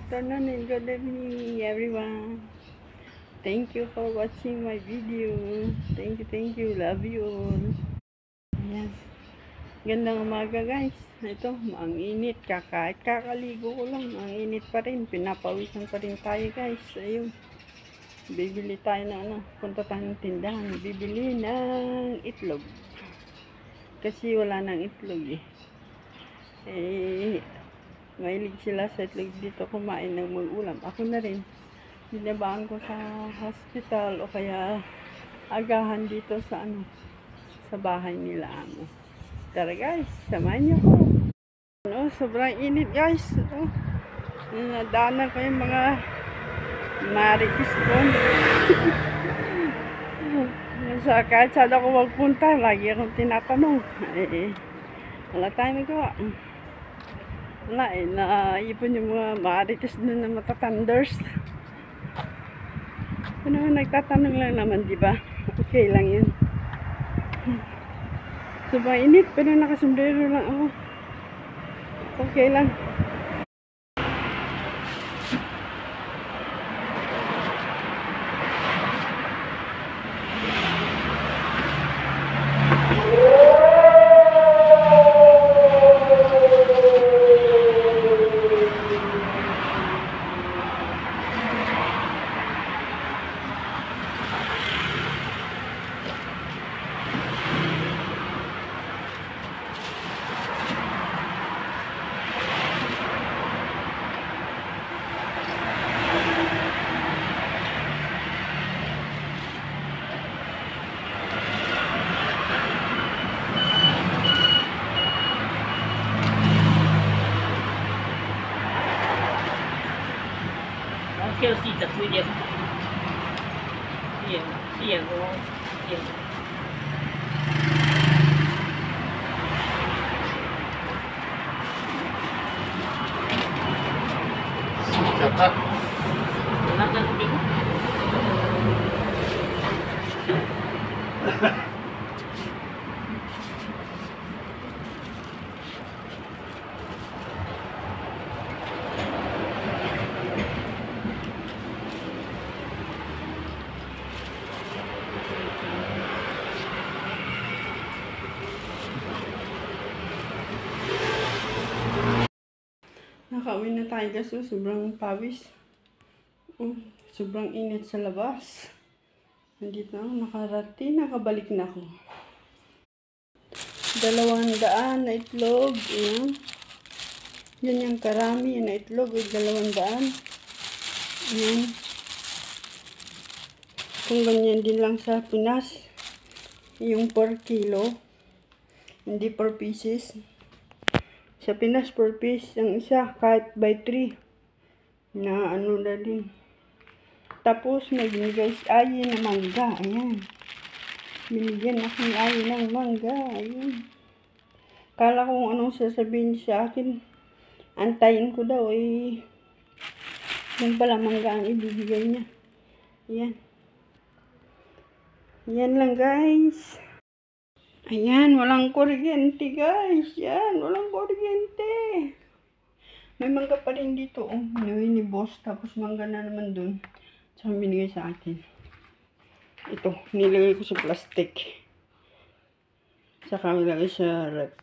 afternoon and good evening everyone. Thank you for watching my video. Thank you. Love you all. Ayan. Gandang umaga guys. Ito, ang init. Kakaligo ko lang. Ang init pa rin. Pinapawisan pa rin tayo guys. Ayun. Bibili tayo na punta tayo ng tindahan. Bibili ng itlog. Kasi wala nang itlog mahilig sila sa itlog dito kumain ng mag-ulam. Ako na rin. Binabaan ko sa hospital o kaya agahan dito sa sa bahay nila amo. Tara guys, samahan niyo ko. Sobrang init guys. Nadaanan ko yung mga marites doon. Sa kalsada ko magpunta, lagi akong tinatanong. Wala tayong magawa. Wala naipon yung mga marites doon na matatanders. Nagtatanong lang naman, di ba? Okay lang yun. Sobrang init, pero nakasombrero lang ako. Okay lang. Kêu xì giật nguy hiểm hiểm của hiểm Chặt thật. nó cần tính Nakauwi na tayo guys. Sobrang pawis. Sobrang init sa labas. Nandito na ako nakarating. Nakabalik na ako. 200 na itlog. Ayan. Yan yung karami na itlog. 200. Ayan. Kung ganyan din lang sa Pinas. Yung per kilo. Hindi per pieces. Sa Pinas, per piece ang isa, kahit by 3. Na na din. Tapos, may binigay si Aye na mangga. Ayan. Binigyan ako ni Aye ng mangga. Ayan. Kala ko kung anong sasabihin sa akin. Antayin ko daw. Yan pala mangga ang ibibigay niya. Ayan. Ayan lang guys. Ayan, walang kuryente guys. Yan, walang kuryente. May mangga pa rin dito. Niwi ni boss. Tapos mangga na naman dun. So, binigay sa akin. Ito, nilagay ko sa plastic. Saka nilagay sa rep.